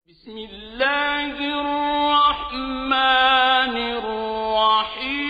بسم الله الرحمن الرحيم.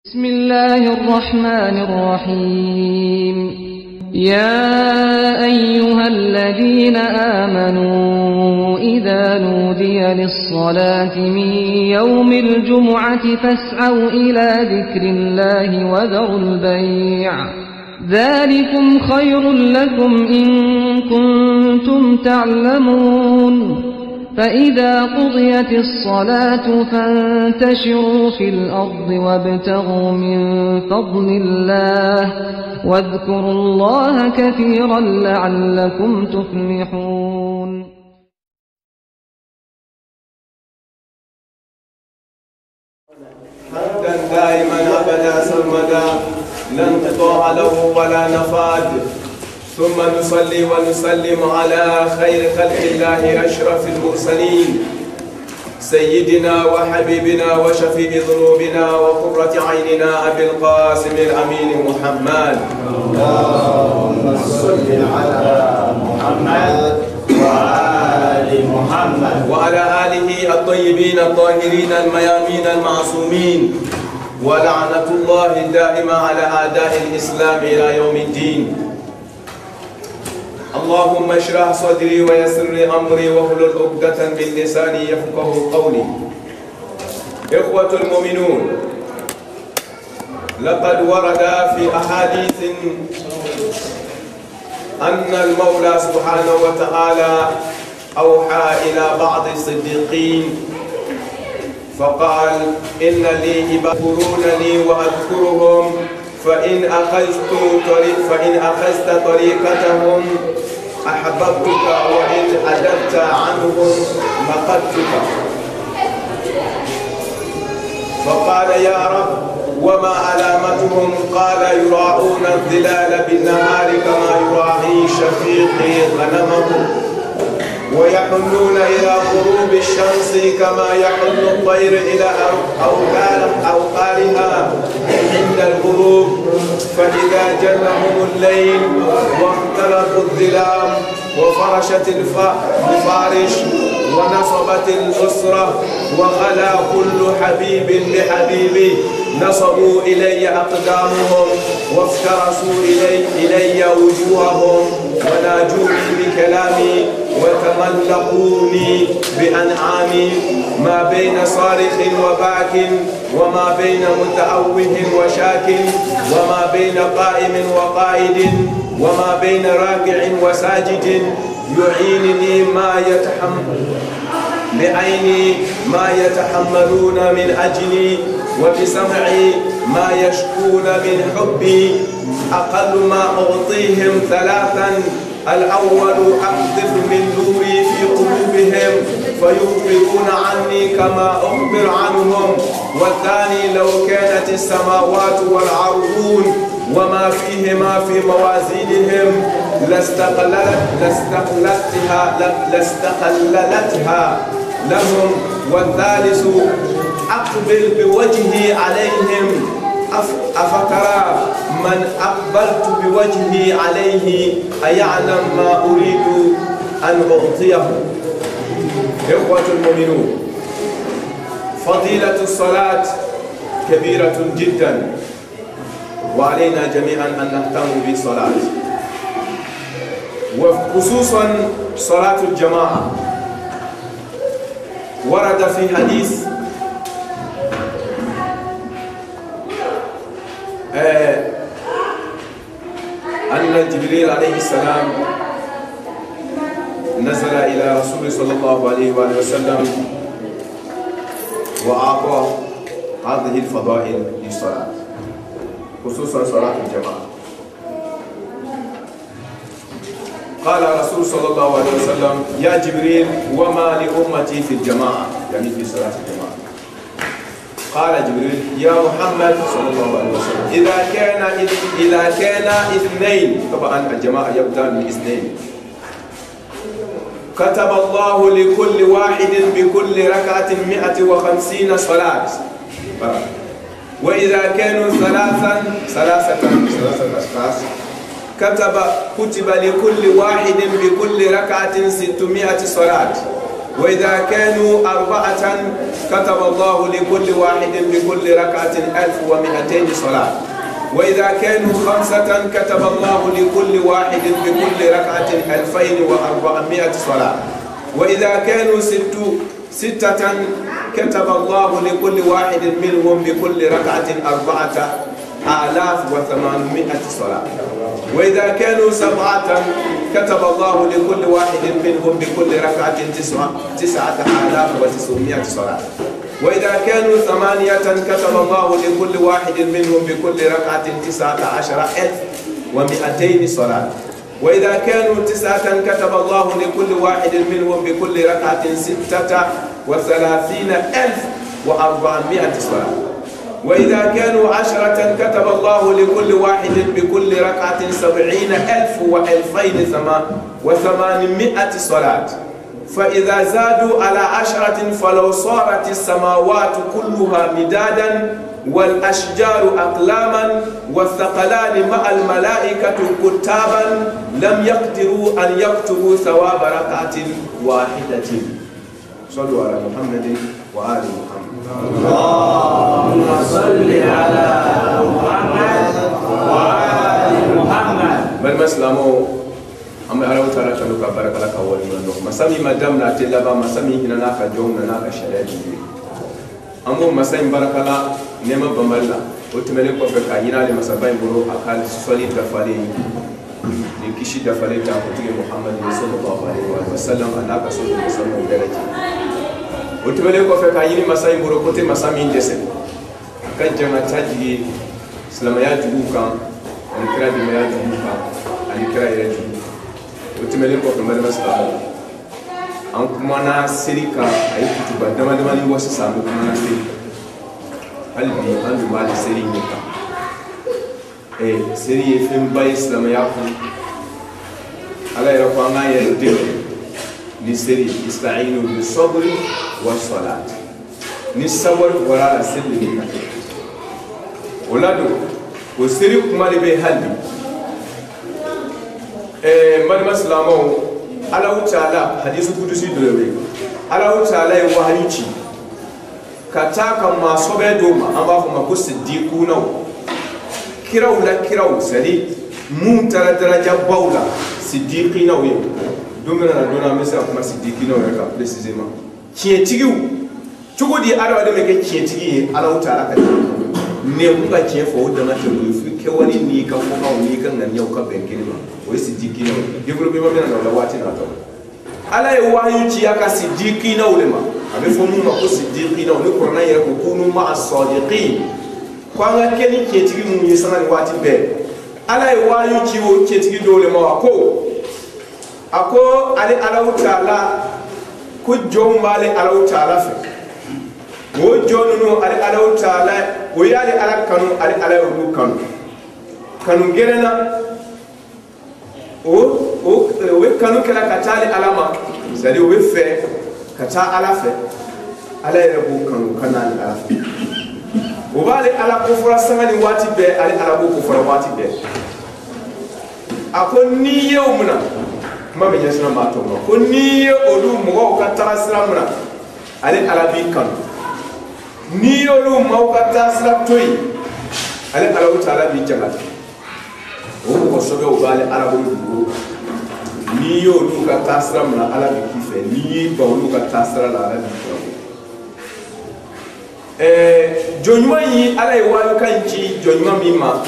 بسم الله الرحمن الرحيم. يا أيها الذين آمنوا إذا نودي للصلاة من يوم الجمعة فاسعوا إلى ذكر الله وذروا البيع ذلكم خير لكم إن كنتم تعلمون. فإذا قضيت الصلاة فانتشروا في الأرض وابتغوا من فضل الله واذكروا الله كثيرا لعلكم تفلحون. حمدا دائما أبدا سرمدا لا انقطاع له ولا نفاد، ثم نصلي ونسلم على خير خلق الله أشرف المرسلين سيدنا وحبيبنا وشفيع ذنوبنا وقرة عيننا أبي القاسم الأمين محمد. اللهم صل على محمد وآل محمد وعلى آله الطيبين الطاهرين الميامين المعصومين، ولعنة الله الدائمة على أعداء الإسلام إلى يوم الدين. اللهم اشرح صدري ويسر لي امري واحلل عقدة من لساني يفقهوا قولي. اخوة المؤمنون، لقد ورد في احاديث ان المولى سبحانه وتعالى اوحى الى بعض الصديقين فقال: ان لي يذكرونني واذكرهم، فإن أخذت طريقتهم أحببتك، وإن أدبت عنهم مقتك. فقال: يا رب وما علامتهم؟ قال: يراعون الظلال بالنهار كما يراعي شفيقي غنمه، ويحنون إلى غروب الشمس كما يحن الطير إلى أوقارها عند الغروب، فإذا جنهم الليل واختلطوا الظلام وفرشت الفارش ونصبت الأسرة وخلا كل حبيب بحبيبه، نصبوا إلي أقدامهم وافترسوا إلي وجوههم وناجوني بكلامي وتملقوني بأنعامي، ما بين صارخ وباك وما بين متأوه وشاك وما بين قائم وقائد وما بين راكع وساجد، يعينني بعيني ما يتحملون من أجلي، وبسمعي ما يشكون من حبي. أقل ما أعطيهم ثلاثا: الأول أقذف من نوري في قلوبهم فيخبرون عني كما أخبر عنهم، والثاني لو كانت السماوات والأرضون وما فيهما في موازينهم لاستقللتها لهم، والثالث أقبل بوجهي عليهم، أفترى من أقبلت بوجهي عليه أيعلم ما أريد أن أعطيه. إخوة المؤمنون، فضيلة الصلاة كبيرة جدا، وعلينا جميعا أن نهتم بالصلاة، وخصوصا صلاة الجماعة. ورد في حديث أن جبريل عليه السلام نزل إلى رسول صلى الله عليه وآله وسلم وأعطاه هذه الفضائل للصلاة، خصوصا صلاة الجماعة. قال الرسول صلى الله عليه وسلم: يا جبريل وما لأمتي في الجماعة، يعني في صلاة الجماعة؟ قال جبريل يا محمد صلى الله عليه وسلم إذا كان اثنين، طبعا الجماعة يبدأ من اثنين، كتب الله لكل واحد بكل ركعة 150 صلاة. وإذا كانوا ثلاثة أشخاص كتب لكل واحد بكل ركعة 600 صلاة. وإذا كانوا 4 كتب الله لكل واحد بكل ركعة 1200 صلاة. وإذا كانوا 5 كتب الله لكل واحد بكل ركعة 2400 صلاة. وإذا كانوا 6 كتب الله لكل واحد منهم بكل ركعة 4800 صلاة. وإذا كانوا 7 كتب الله لكل واحد منهم بكل ركعة 9900 صلاة. وإذا كانوا 8 كتب الله لكل واحد منهم بكل ركعة 19200 صلاة. وإذا كانوا 9 كتب الله لكل واحد منهم بكل ركعة 36400 صلاة. وإذا كانوا 10 كتب الله لكل واحد بكل ركعة 70200 صلاة. فإذا زادوا على 10 فلو صارت السماوات كلها مدادا والأشجار أقلاما والثقلان مع الملائكة كتابا لم يقدروا أن يكتبوا ثواب ركعة واحدة. صلوا على محمد وآل محمد. اللهم صل على محمد وآل محمد. بل مسلمو أما أرى تعالى كنوك بارك لك أول من مسامي مدام ناتلا مسامي هنا ناك جوم ناك شرائع. أمو مسامي بارك الله نما بملا وتملك وفك عينا لمسابين برو أكال سولي دفالي لكشي دفالي تأخذي محمد صلى الله عليه وسلم أناك سولي مسامي درجة. وتملك وفك عيني مسامي برو كتير مسامي جسد. كان جماعة تاجي سلاميات جوكا أنكرا دميات جوكا أنكرا يرجو. وتملك وفك مسامي an kuma na sirika a yi kutuba dama ni wasu sami kuma na sirika halibi an duba da siri ne ka siri ya fi bai islama ya ku ala ya rafa na ya dole ni siri ista'inu bi sabri wa salat ni sabar wala la sirri ne ka wala do ko siri kuma da bai halibi malama islama Allah Ta'ala hadisu kudusi dole Allah Ta'ala ya wahayuci kataka maso be doma amba ko mako siddiqu naw kiraw la kiraw sali mun tara daraja bawla siddiqi naw yi domina na dona misa kuma siddiqi naw ya ka précisément kiye tigiu chugodi arawa de meke kiye tigi Allah Ta'ala ka ne mun ga kiye fo da na ta mu fi ke wani ni ka ko ka ni kan nan yau ka benkin ma wai siddiqi naw yebro be ma mena na wati na to ala ya wahayuci ya ka siddiqi naw le ma abe fo mu ma ko siddiqi naw ni qur'an ya ko kunu ma as-sadiqin ko nga keni ke tigi mu yi sana ni wati be ala ya wahayuci wo ke tigi dole ma ko ako ali Allah Ta'ala ko jombale Allah Ta'ala fe wo jonno ali Allah Ta'ala o yali ala kanu ali ala ru kanu gerena o kanu kala katali alama sadi o fe kata ala fe ala yɛrɛ b'o kanu kana ala fe o b'ale ala kofɔra sanga ni waati bɛɛ ale ala b'o kofɔra waati bɛɛ a ko n'i ye o munna kuma bɛ ɲɛsira maa tɔw ma ko n'i ye olu mɔgɔw ka taga sira munna ale ala b'i kanu n'i ye olu maaw ka taga sira to yen ale ala o taala b'i jagati o kɔsɔbɛ o b'ale ala b'o dugu n'i ye olu ka taga sira munna ala b'i k'i fɛ n'i y'i ban olu ka taga sira la ala b'i kanu jɔnɲuman yi ala ye walikan ci jɔnɲuman min ma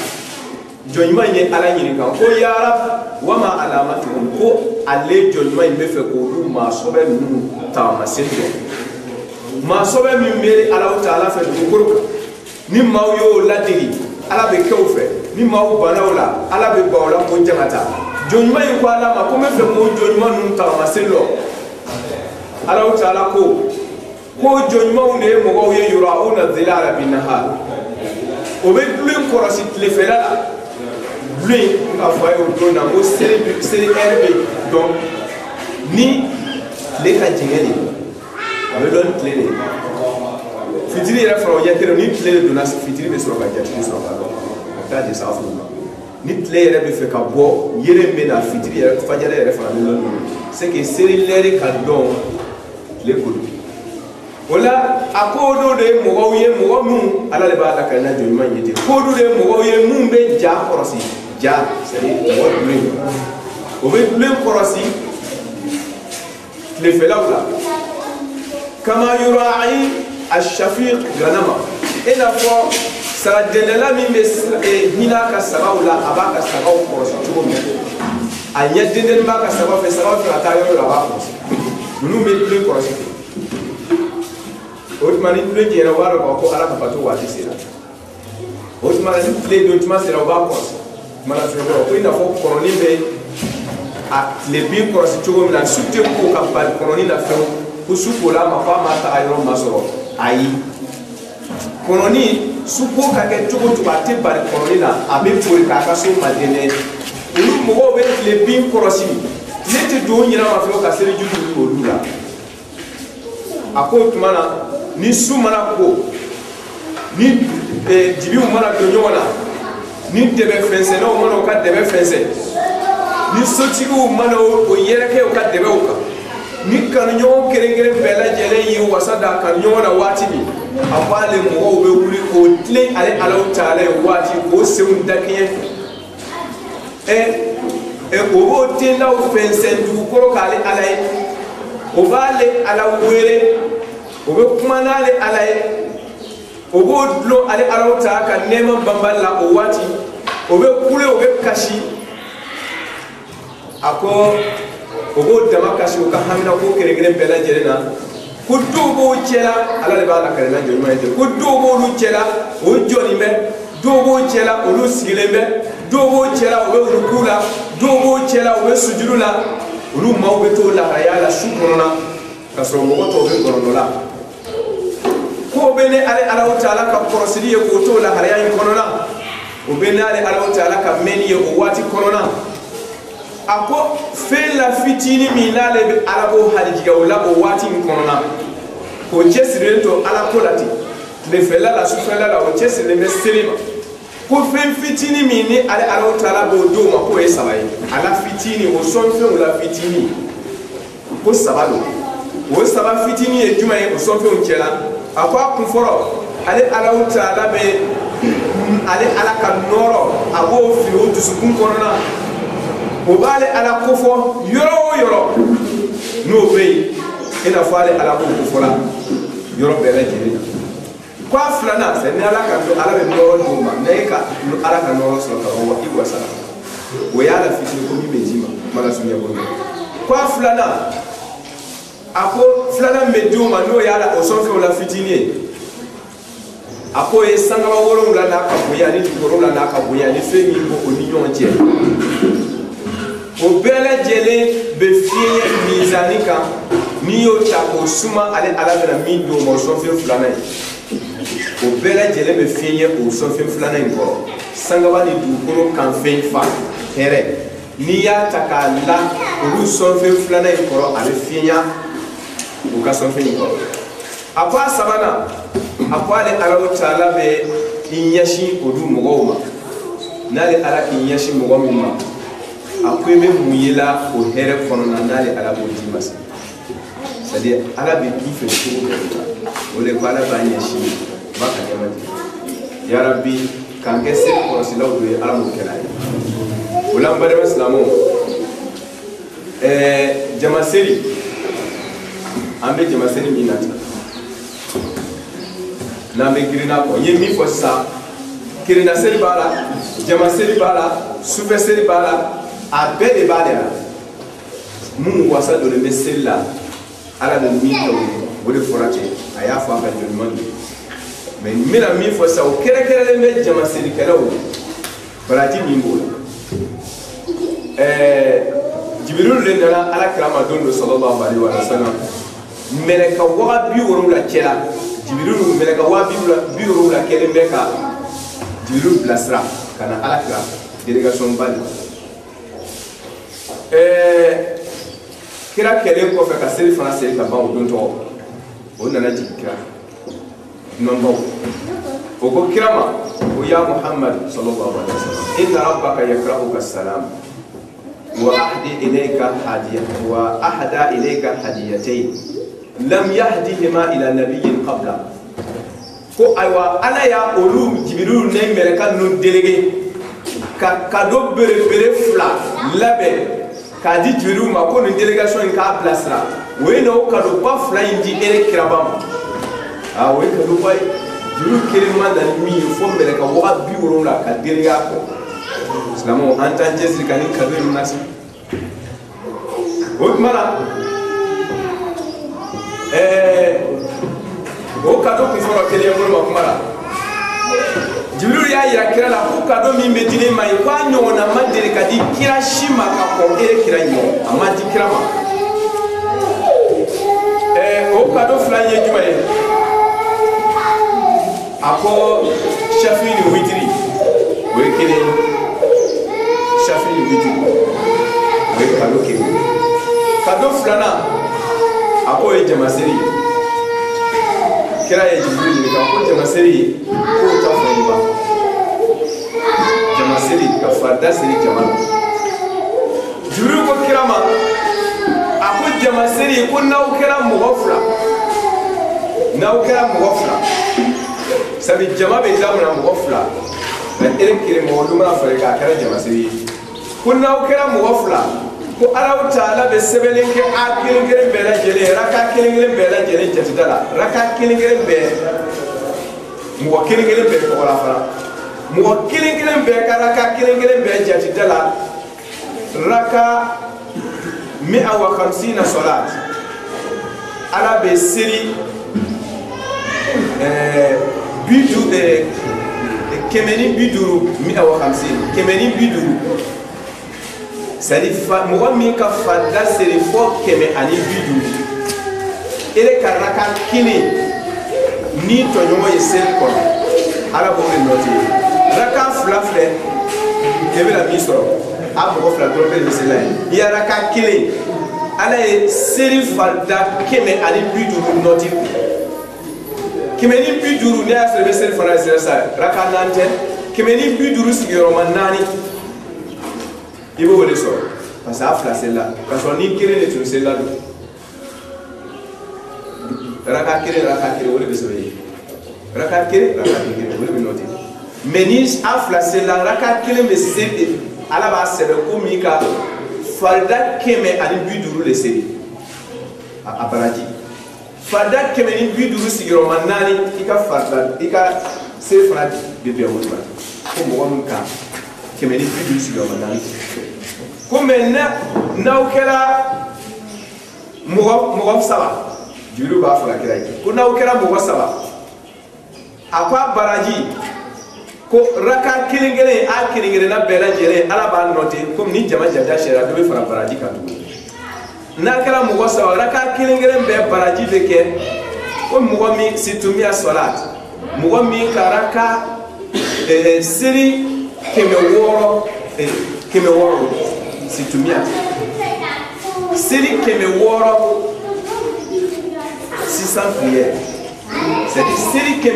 jɔnɲuman ye ala ɲininka ko ya Rab wama alamatuhum ko ale jɔnɲuman in bɛ fɛ k'olu maasɔbɛ ninnu taamasen dɔn maasɔbɛ min bɛ ala Ta'ala fɛ dugukolo kan ni maaw y'o ladege ala bɛ kɛ o fɛ ni maaw banna o la ala bɛ ban o la ko jangata jɔnɲuman in ko ala ma ko n bɛ fɛ k'o jɔnɲuman ninnu taamasen dɔn ala Ta'ala ko jɔnɲumanw de ye mɔgɔw ye yura'una dilala bin nahar o be dulin korosi tile fela la dulin ka fa yo dona o seri erbe donc ni le ka jingeli a be don tile fitiri yɛrɛ fara o ɲɛtɛrɛ ni tile de donna fitiri bɛ sɔrɔ ka jatigi sɔrɔ ka dɔn o t'a di saga furu ma ni tile yɛrɛ bɛ fɛ ka bɔ yere min na fitiri yɛrɛ fajara yɛrɛ fana bɛ lɔn c'est que seli lɛri ka dɔn tile ko don o la a ko dɔ de ye mɔgɔw ye mɔgɔ minnu ala de b'a la ka na jɔ ɲuman ye ten ko dɔ de ye mɔgɔw ye minnu bɛ ja kɔrɔsi ja c'est à dire mɔgɔ dulen o bɛ dulen kɔrɔsi tilefɛlaw la kama yura'i الشفيق غنما إلا فو سردنا من هنا كسباو لا أبا كسباو كورس تقوم أن يدين ما كسباو في سباو في أتايو لا باكورس منو ميتلين كورس أوتماني تلين جينا وارا باكو على كفتو واتي سيرا أوتماني تلين دوتما سيرا باكورس مانا سيرا كوي نفو كوروني بي أتلبي كورس تقوم لا سوتي كو كابال كوروني نفو كسوكو لا ما فا ما تايرو ما سورو ayi kɔnɔni suko ka kɛ cogo cogo a tɛ bari kɔnɔni na a bɛ fori k'a ka so madɛnɛ olu mɔgɔw bɛ tile bin kɔrɔsi ne tɛ don ɲinɛ ma fɛ ka seli jugu olu la a ko tuma na ni su mana ko ni dibiw mana don ɲɔgɔn na ni dɛbɛ fɛnsɛnnaw mana o ka dɛbɛ fɛnsɛn ni sotigiw mana o yɛrɛkɛ o ka dɛbɛw kan ni kanuɲɔgɔn kelen-kelen bɛɛ lajɛlen ye wasa da kanuɲɔgɔn na waati min a ko ale mɔgɔw bɛ wuli k'o tilen ale alaw taala ye waati k'o senw dakiɲɛ o b'o tendaw fɛnsɛn dugukɔrɔ k'ale ala ye o b'ale ala wele o bɛ kuma n'ale ala ye o b'o dulon ale alaw ta ka nɛɛma banbali la o waati o bɛ kule o bɛ kasi a ko o b'o dama kasi o ka hamina ko kelen-kelen bɛɛ lajɛlen na ko dɔw b'o cɛla ala de b'a lakari na jɔ ɲuman ye ten ko dɔw b'olu cɛla o jɔlen bɛ dɔw b'o cɛla olu sigilen bɛ dɔw b'o cɛla o bɛ ruku la dɔw b'o cɛla o bɛ sujudu la olu maaw bɛ t'o laharaya la su kɔnɔna ka sɔrɔ mɔgɔ tɔw bɛ gɔrɔndɔ la ko bɛ ne ale alaw taala ka kɔrɔsili ye k'o t'o laharaya in kɔnɔna o bɛ ne ale alaw taala ka mɛnni ye o waati kɔnɔna a ko fɛn la fitini min n'ale bɛ ala ko halijiga o la o waati in kɔnɔna k'o cɛsirilen to ala ko la ten tilefɛla la sufɛla la o cɛsirilen bɛ seli ma ko fɛn fitini min ni ale alaw taala b'o di o ma k'o ye saba ye ala fitini o sɔnfɛnw la fitini ko saba don o saba fitini ye jumɛn ye o sɔnfɛnw cɛla a ko a kun fɔlɔ ale alaw taala bɛ ale ala ka nɔrɔ a b'o fili o dusukun kɔnɔna o b'ale ala kofɔ yɔrɔ o yɔrɔ n'o bɛ yen i n'a fɔ ale ala k'o kofɔ la yɔrɔ bɛɛ lajɛlen na ko a filanan c'est ni ala ka ala bɛ nɔrɔ d'o ma ne ka ala ka nɔrɔ sɔrɔ ka bɔ i wasa la o y'a la fitini ko min bɛ d'i ma mana sunya bolo ko a filanan a ko filanan bɛ d'o ma n'o y'a la o sɔnfɛnw la fitini ye a ko ye sangaba wolonwula n'a ka bonya ani dugu wolonwula n'a ka bonya ni fɛn min b'o o ni ɲɔgɔn cɛ. O bɛɛ lajɛlen bɛ fiɲɛ mizani kan n'i y'o ta k'o suma ale ala bɛna min d'o ma o sɔnfɛn filanan ye o bɛɛ lajɛlen bɛ fiɲɛ o sɔnfɛn filanan in kɔrɔ sangaba ni dugukolo kan fɛn fa hɛrɛ n'i y'a ta k'a la olu sɔnfɛn filanan in kɔrɔ a bɛ fiɲɛ o ka sɔnfɛn in kɔrɔ a ko a sabanan a ko ale alaw taala bɛ i ɲɛsin olu mɔgɔw ma n'ale ala k'i ɲɛsin mɔgɔ min ma a ko i bɛ mun ye la o hɛrɛ kɔnɔna n'ale ala b'o d'i ma c'est à dire ala bɛ k'i fɛ cogo bɛɛ la o de ko ala b'a ɲɛsin ba ka ɲɛma di yarabi k'an kɛ seli kɔlɔsilaw dɔ ye ala m'o kɛra ye o la n balima silamɛw jama seli an bɛ jama seli min na tan n'an bɛ girinna kɔ n ye min fɔ sisan kirina seli b'a la jama seli b'a la sufɛ seli b'a la a bɛɛ de b'ale la mun wasa donnen bɛ seli la ala bɛ min kɛ o de fɔra ten a y'a fɔ a ka jɔnɲuman ye mais n bɛna min fɔ sisan o kɛrɛnkɛrɛnlen bɛ jama selikɛlaw baraji min b'o la jibirilu de nana ala kira ma don dɔ sallallahu alaihi wa sallam mɛlɛka waga 70 cɛla Jibril meleka wa biru la kelen bɛ ka Jibril bilasira kana alakira délégation bali kira kelen kɔfɛ ka seli fana seli ka ban o don tɔgɔ o nana jigin kira nɔnbaw o ko kira ma o ya Muhammad sallallahu alaihi wasallam inna rabbaka yakrahuka salam wa ahda ilayka hadiyatayn lam yahdihima ila nabiyyin qabla ko aywa ala ya olu Jibril ne meleka no délégué ka cadeau bere fla labɛ ka di Jibril ma ko ni délégation in ka bilasira o ye no cadeau ba fla in di ere kiraba ma o ye cadeau ba Jibril kelen ma da ni fo meleka wa bi woro la ka délégué ko silamɛw an t'an cɛsiri ka ni cadeau in nasi o tuma la o cadeau kun fɔlɔ kelen bolo ma kuma la Jibril y'a yira kira la ko cadeau min bɛ di ne ma ye ko a ɲɔgɔnna ma deli ka di kira si ma ka kɔn e kira ɲɔgɔn a ma di kira ma o cadeau fila ye jumɛn ye a ko shafi ni witiri o ye kelen shafi ni witiri o ye cadeau kelen cadeau filanan a ko ye jamasiri kira ye Jibril ɲininka ko jamasiri ko ta fɛn ba jamasiri ka farda siri jama Jibril ko kira ma a ko jamasiri ko n'aw kɛra mɔgɔ fila sabi jama bɛ daminɛ mɔgɔ fila nka ere kelen mɔgɔ dun mana fara k'a kɛra jamasiri ye ko n'aw kɛra mɔgɔ fila ko Alahu Taala bɛ sɛbɛnni kɛ a kelen kelen bɛɛ lajɛlen raka kelen kelen bɛɛ lajɛlen jatida la raka kelen kelen bɛɛ mɔgɔ kelen kelen bɛɛ tɔgɔ la fana mɔgɔ kelen kelen bɛɛ ka raka kelen kelen bɛɛ jatida la raka 150 salat Ala bɛ seri kɛmɛ ni 150 kɛmɛ ni 50 c'est-à-dire mɔgɔ min ka farda seri fɔ 150 ele ka raka kelen ni tɔɲɔgɔn ye seli kɔnɔ Ala b'o de noté raka fila filɛ e bɛna min sɔrɔ a mɔgɔ fila dɔrɔn bɛ seli la ye i ya raka kelen Ala ye seri farda 150 noté 150 ne y'a sɔrɔ i bɛ seli fana seli sa raka 4 tɛ 150 sigiyɔrɔma 4 i b'o de sɔrɔ parce que a fila seli la ka sɔrɔ ni kelen de tun seli la don raka kelen o de bɛ sɛbɛn ye raka kelen o de bɛ noté mais ni a fila seli la raka kelen bɛ seli Ala b'a sɛbɛn ko min ka farda 150 de seli a baraji farda 150 sigiyɔrɔma 4 i ka seli fana bɛ bɛn o de ma ko mɔgɔ min ka 150 sigiyɔrɔma 4 ko mɛ n'aw kɛra mɔgɔ saba Jibril b'a fɔ la kira ye ko n'aw kɛra mɔgɔ saba a ko a baraji ko raka kelen kelen a kelen kelenna bɛɛ lajɛlen Ala b'a noté komi ni jama jada sera dɔ bɛ fara baraji kan tuguni n'a kɛra mɔgɔ saba raka kelen kelen bɛɛ baraji bɛ kɛ ko mɔgɔ min situmiya salat mɔgɔ min ka raka seri 600 situmiya seli 600 600 prières c'est-à-dire seli 600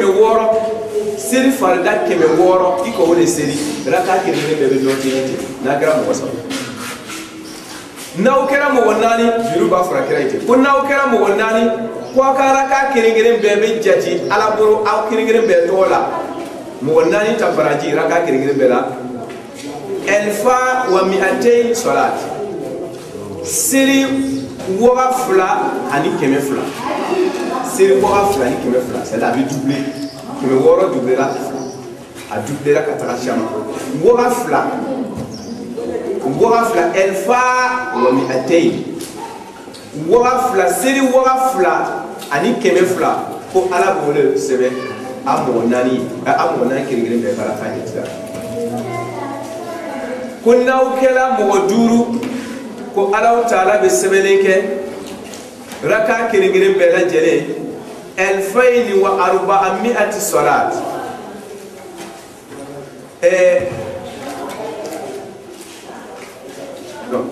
seli farda 600 i ko o de seli raka kelen bɛɛ bɛ noté n'a kɛra mɔgɔ saba n'aw kɛra mɔgɔ 4 Jibril b'a fɔra kira ye ko n'aw kɛra mɔgɔ 4 ko a ka raka kelen kelen bɛɛ bɛ jate Ala bolo aw kelen kelen bɛɛ tɔgɔ la mɔgɔ 4 ta baraji raka kelen kelen bɛɛ la elfa wa mi'atayn salat seri waga fila ani 200 seri waga fila ni 200 c'est à dire doublé 600 doublé la a doublé la ka taga chama waga fila elfa wa mi'atayn waga fila seri waga fila ani 200 ko Ala b'o de sɛbɛn a mɔgɔ 4 kelen kelen bɛɛ fara ka ɲɛ ko n'aw kɛra mɔgɔ 5 ko Alahu Taala bɛ sɛbɛnni kɛ raka kelen kelen bɛɛ lajɛlen 2400 صلاة.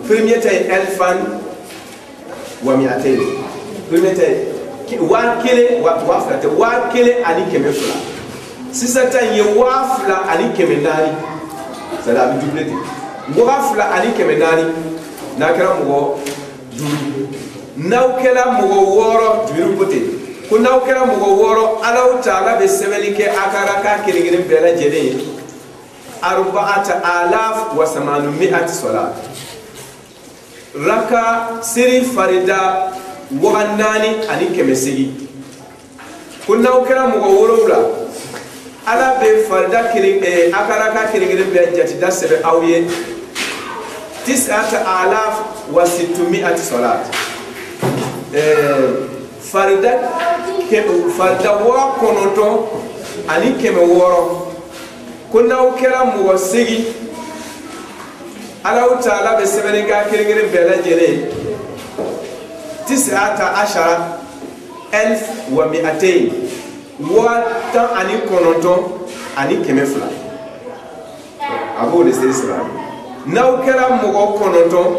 Premier tay 1200. Premier tay wakele waflate wakele ani kemefla. Sisa tan ye wafla ani kemenani. Ça da bi doublé. Wafla ani kemenani. Nakara mugo dulu. Nawkela mugo woro jibiru pote. Ko nawkela mugo woro Allah Ta'ala be semelike akaraka keligere bela jene. 4800 salat. Raka siri farida wahanani ani kemesigi. Kuna ukera mugawurula ala be farida kiling akaraka kilingire be jati dasebe awiye 9600 salat. Farida wa konoto ani keme woro. Kuna ukera mugasigi Allah Ta'ala be sebenega kiringire bela jere 19200 watan ani konoton ani kemefla abo de sera naw kala mugo konoton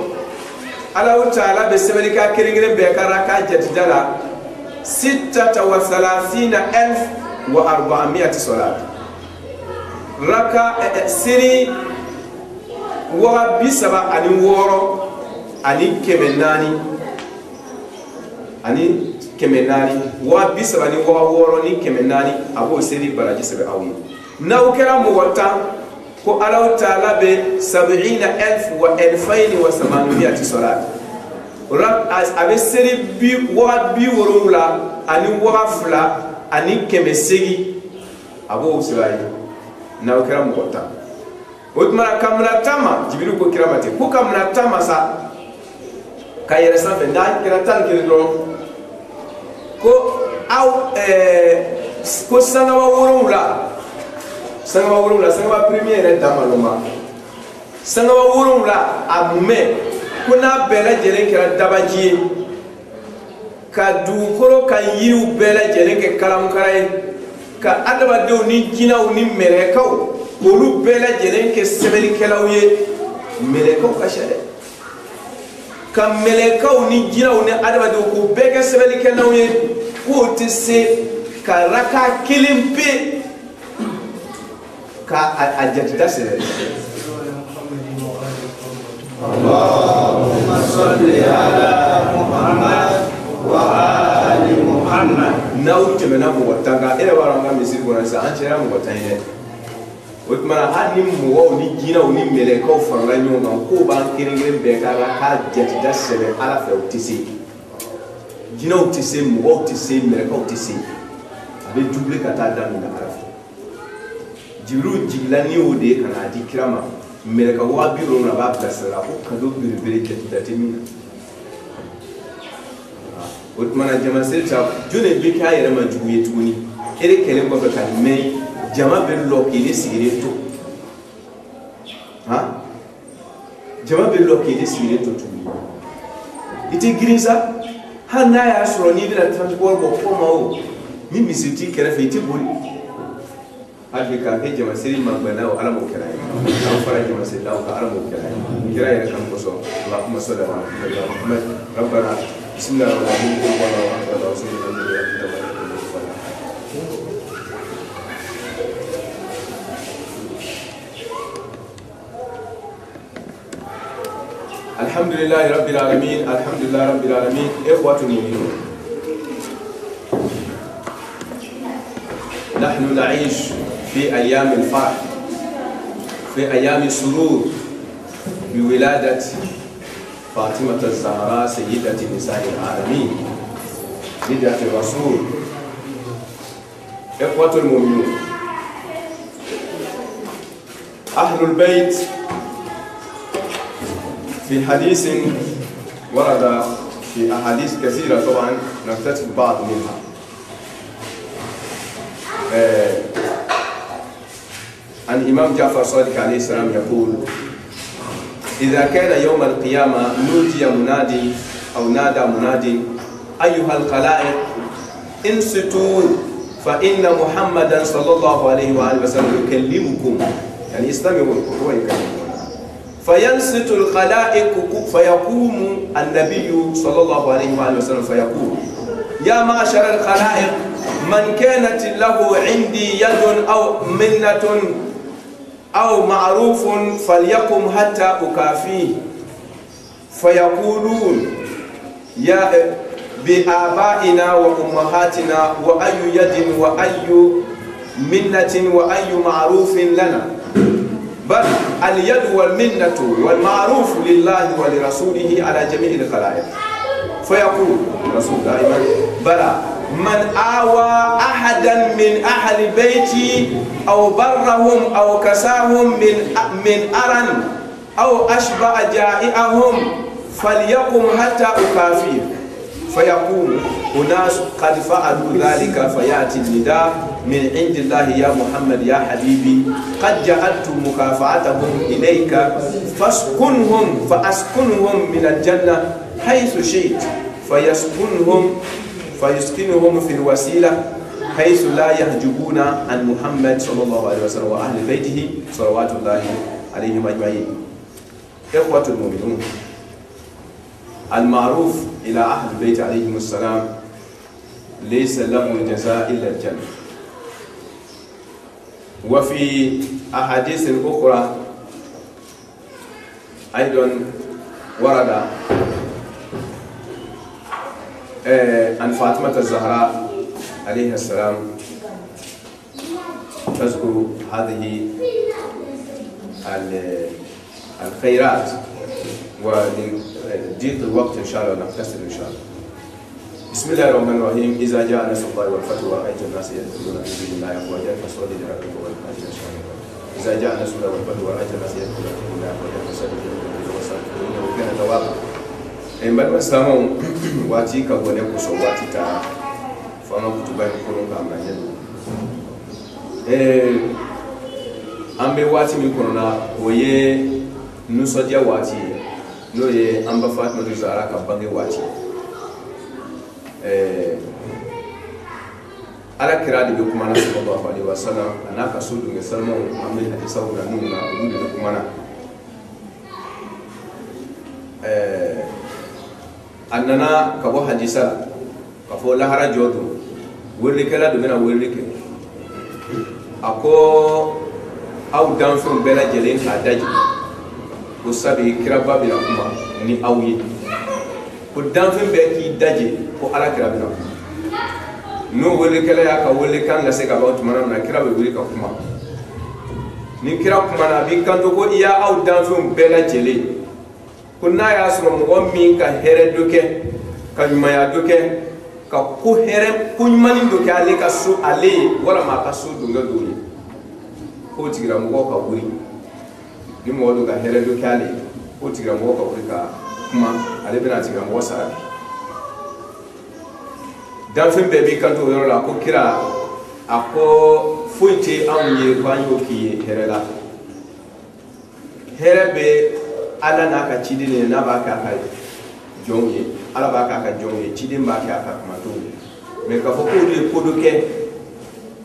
Allah Ta'ala be sebenega kiringire be karaka jatidala 33400 salat raka siri wa bisaba ani woro ani kemenani wa bisaba ni wa woro ni kemenani abo seri baraji sebe awi na ukera mu wata ko Allah Ta'ala be 70000 salat rak as abe seri bi woro la ani wa fla ani kemesegi abo sibai na ukera mu wata Utmara kamna tama jibiru ko kiramate ko kamna tama sa kayere sambe nda kiratan kirdo ko au ko sanga wa wurula premiere dama loma sanga wa wurula amume kuna bela jere kira dabaji ka du koro kan yiru bela jere ke kalam karay ka adaba de ni jinaw ni merekaw olu bela jeren ke semeli kelawye melekaw kashade kam melekaw ni jinaw ni adama do ko bega semeli kelawye ko tisse ka raka kilimpe ka ajatida sele Allahumma salli ala Muhammad wa ali Muhammad nawte menabu watanga ele waranga misiri bona sa anchera mu watanye Utmana hani muwa ni jina ni meleka farala nyonga ko ban kiringire bekara ka jatida sebe ala fe utisi jina utisi muwa utisi meleka utisi abe double kata damu na ala jiru jilani ode kana di kirama meleka wa biro na ba plasera ko kado bire jatida temina Utmana jama selta jone be kayere ma juye tuni ere kele ko ka mai jama be lokili sigire to ha jama be lokili sigire to ite grisa hana ya soro ni bila transport ko koma o mi misiti kere fe ite boli hadi ka ke jama seri mabana o alamo kera ya fara jama seri law ka alamo kera ya kan ko so Allahumma salli ala Muhammad rabbana bismillahir rahmanir rahim الحمد لله رب العالمين إخوة المؤمنون نحن نعيش في أيام الفرح في أيام السرور بولادة فاطمة الزهراء سيدة نساء العالمين بدعة الرسول إخوة المؤمنون أهل البيت في حديث ورد في أحاديث كثيرة طبعا نكتشف بعض منها عن الإمام جعفر صادق عليه السلام يقول إذا كان يوم القيامة نودي منادي أو نادى منادي أيها الخلائق انصتوا فإن محمدا صلى الله عليه وآله وسلم يكلمكم يعني استمعوا هو يكلمكم فينصت الخلائق فيقوم النبي صلى الله عليه وآله وسلم فيقول يا معشر الخلائق من كانت له عندي يد أو منة أو معروف فليقم حتى أكافيه فيقولون يا بآبائنا وأمهاتنا وأي يد وأي منة وأي معروف لنا بل اليد والمنة والمعروف لله ولرسوله على جميع الخلائق فيقول رسول دائما بلى من آوى أحدا من أهل بيتي أو برهم أو كساهم من أرن أو أشبع جائعهم فليقم حتى أكافيه فيقول أناس قد فعلوا ذلك فيأتي النداء من عند الله يا محمد يا حبيبي قد جعلت مكافأتهم إليك فأسكنهم من الجنة حيث شئت فيسكنهم في الوسيلة حيث لا يحجبون عن محمد صلى الله عليه وسلم وأهل بيته صلوات الله عليهم أجمعين. إخوة المؤمنون المعروف إلى أهل البيت عليهم السلام ليس له الجزاء إلا الجنة. وفي أحاديث أخرى أيضا ورد عن فاطمة الزهراء عليها السلام تذكر هذه الخيرات ولضيق الوقت إن شاء الله نختصر إن شاء الله. بسم الله الرحمن الرحيم. إذا جاء نصر الله والفتح ورأيت الناس يدخلون في دين الله أفواجا فصل لربك والحج إن شاء الله. إذا جاء نصر الله والفتح ورأيت الناس يدخلون في دين الله أفواجا فصل لربك وسلم وكان توابا. إن بدو سامو واتي كبوني كوسو واتي تا فما كتبان كورون كامنا يدو. أمبي واتي من كورونا ويه نصديا واتي no ye amba Fatima Zahra ka bange wati ala kira de kuma na sallallahu alaihi wasallam anaka sudu nge salmo amin hadisa wa nuna udu de kuma na annana ka bo hadisa ka fo lahara jodo wurli kala do mena wurli ke ako au danfun bela jelen ka daji ko sabi kira babila kuma ni awye ko danfin be ki daje ko ala kira bina no wole kala ya ka wole kan la se ka ba tumana na kira be wuli ka kuma ni kira kuma na bi kan to ko iya aw danfin be la jele ko na ya so mo min ka here doke ka maya doke ka ko here ko mani doke ale ka so ale wala ma ka so dunga dole ko tigira mo ka wuri ni mo do ka here do kale o tigra mo ka wuri ka kuma ale bena tigra mo sara dan fem bebe kan to yoro la ko kira ako fuite anye kwanyo ki here la here be ala na ka chidine na ba ka ka jonye ala ba ka ka jonye chidin ba ka ka kuma to me ka fo ko de ko do ke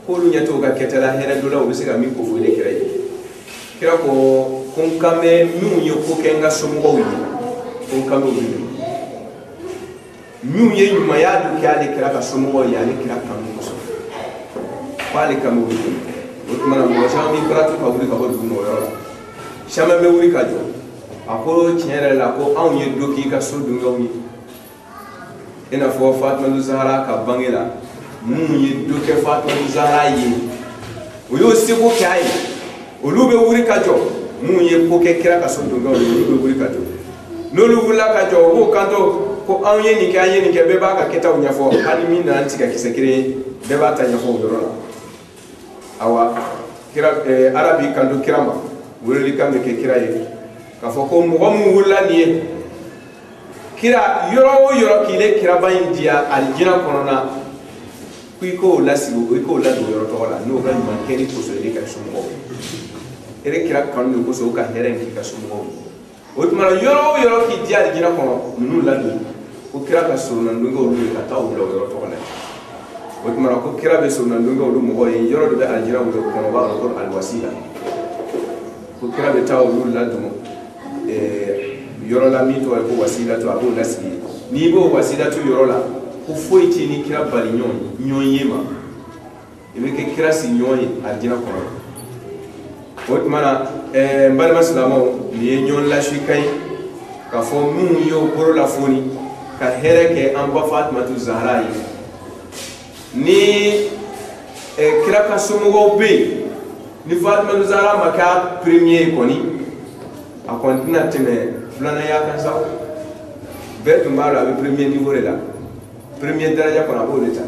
ko lu nyato ka ketela here do la o be se ka mi ko fu de kira kira ko kun kame miu ye ko kenga somgo yi kun kame wi miu ye nyuma ya du kyale kira ka somgo ya ni kira kan mo so pale kame wi o kuma na mo shami pratu ka wuri ka bo du no yo shama me wuri ka jo akoro chere la ko an ye doki ka so du ngomi ina fo Fatima Zahra ka bangela miu ye doke Fatima Zahra yi o yo siko kai olube wuri ka jo mu ye ko ke kira ka so dunga olube wuri ka jo nolu wula ka jo o kanto ko an ye ni ke be ba ka keta unya fo ani min na antika kisekire be ba ta nya fo dorona awa kira arabi kanto kirama wuri ka me ke kira ye ka fo ko mo wula ni kira yoro yoro kile kira ba india aljina konona kuiko lasigo kuiko la do yoro to la no ga man keri ko so ile ka sumo ere kira kanu ko so ka heren ki ka sumo o tuma yoro yoro ki dia gina ko nunu la do ko kira ka so na ndungo ru ka taw lo yoro to la o tuma ko kira be sunna ndunga olu mo yi yoro be aljira wo ko no ba ko al wasila ko kira be taw olu la dumo yoro la mi to ko wasila to abu lasi ni bo wasila to yoro la ko foyti ni kira bali nyon yema ibe ke kira si nyon aljira ko o tuma na mbal maslamo ni nyon la shi kai ka fo mun yo koro la foni ka here ke amba Fatimatu Zahra ni kira ka somo be ni Fatimatu Zahra maka premier koni a kontina teme flana ya kan sa betu mara be premier niveau la premier daraja kona bo leta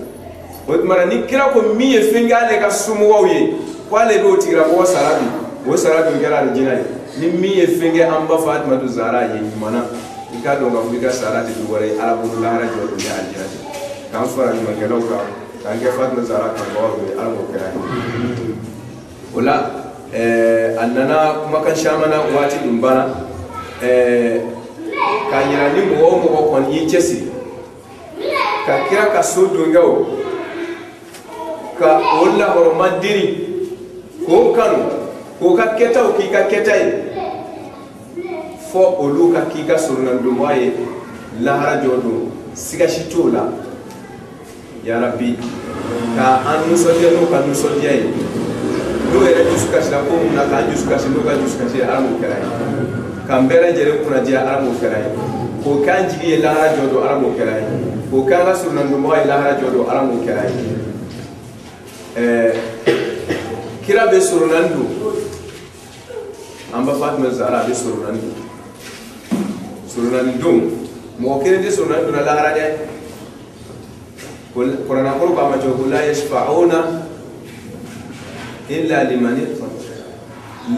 o mara ni kira ko mi e finga le ka somo ye kwale do tira ko sarabi ngara de jinai ni mi e finga amba Fatimatu Zahra ye mana ika do ga fuga sarati du wore arabu lahara jodo ya aljirati kan fara ni magalo ka kan ge Fatimatu Zahra kan bawo be arabu kira wala annana kuma kan shamana wati dumbana kan yira ni mo kon yi chesi ka kira ka sodo ngawo ka wala horma diri ko kanu ko ka keta o ki ka ketai fo olu ka kika surnan dumaye lahara jodo siga shitola ya rabbi ka anu sodiya no ka nu sodiya yi do ere juska sila ko na ka juska sila ka juska sila aramu kerai kambere jere kuna dia aramu kerai ko kan jigi lahara jodo aramu kerai ko kan ga surnan dumaye lahara jodo aramu kerai kira be surnan amba Fatimatu Zahra be surnan dum mo kene de sunan duna lahara de Qur'an ko ba ma jo la yashfa'una illa liman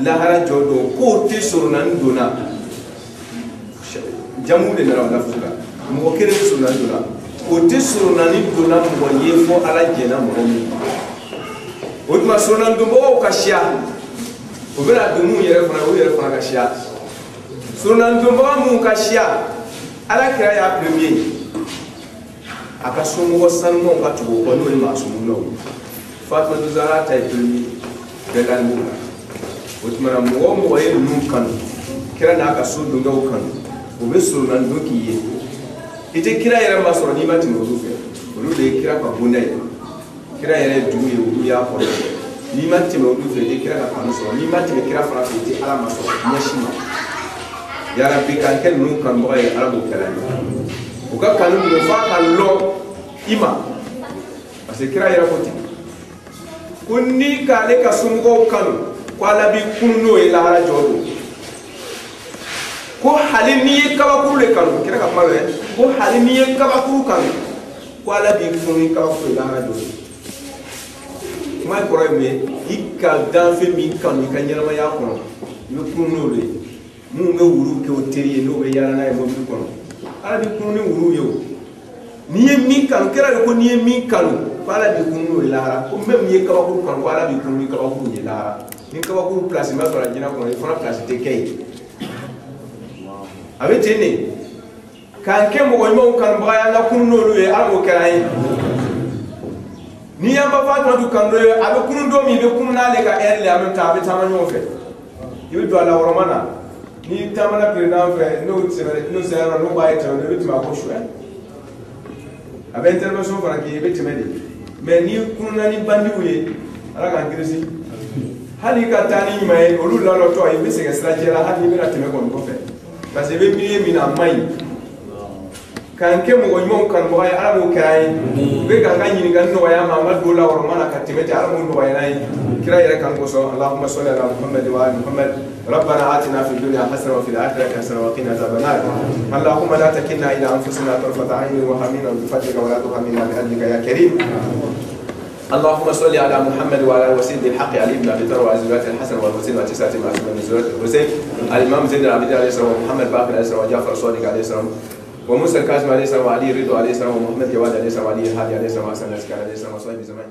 lahara jodo ko ti sunan duna jamu de na fuka mo kene de sunan duna ko ti sunan duna mo yefo ala jena mo mi o ma sunan dum bo ka shia o bela dumu yere fana ka shia sunan dumba mu kashia ala kira ya premier aka sumu wasan mo ka tugo ko no ma sumu no Fatimatu Zahra ta premier de gandu utmara mo ye nu kan kira na aka su dunga kan o be sunan doki ye ite kira yere ma soro ni mati mo dufe olu de kira ka bunai kira yere duye o ya ko ni mati mo dufe de kira ka kan soro ni mati kira fara ite ala ma soro nyashima ya rabbi kan ken nun kan boye arabu kalani o ka kanu do fa kan lo ima ase kira yara ko ti kunni ka le ka sumgo kanu ko ala bi kunno ila hara jodo ko halini ka ba kulu kanu kira ka mare ko halini ka ba kulu kanu ko ala bi kunni ka ba kulu ila hara jodo mai ko me ikka dan fe mi kanu ka nyama ya ko yo kunno le mu nga wuru ke o teriye no be yara na e mo bi kono ala bi kunu ni wuru yo ni e mi kan kera ko ni e mi kan ala bi kunu lara ko mem ye ka ko kan ala bi kunu ka ko ni lara ni ka ko place ma fara jina ko e fara place te kay abe tene kan ke mo mo kan ba ya na kunu no lu e ala mo kera yi ni ya ba fa do kan do abe kunu do mi be kunu na le ka erle am ta be tamanyo fe yibe do ala romana ni tamana president fe no tsere no sera no ba ete no bitima ko shwe abe intervention fara ki bitima di me ni kunna ni bandi uye ala kan kirisi hali ka tani mai olu la lo to yibe se gesra jera hali be ratime ko fe parce be mi na mai kan ke mo nyom kan bo ay ala mo kay be ga ngani ngan no ya ma do la wor mana ka timete ala mo no ay kira yere kan ko so allahumma salli ala muhammad wa ali muhammad ربنا آتنا في الدنيا حسنة وفي الآخرة حسنة وقنا عذاب النار اللهم لا تكلنا إلى أنفسنا طرفة عين وهمنا بفضلك ولا تهمنا بأجلك يا كريم اللهم صل على محمد وعلى وسيد الحق علي بن ابي طالب وازواجه الحسن والحسين وتسعه معصومين من زوجة الحسين الامام زين العابدين عليه السلام ومحمد باقر عليه السلام وجعفر الصادق عليه السلام وموسى الكاظم عليه السلام وعلي رضا عليه السلام ومحمد جواد عليه السلام وعلي الهادي عليه السلام وحسن الاسكان عليه السلام وصحبه زمان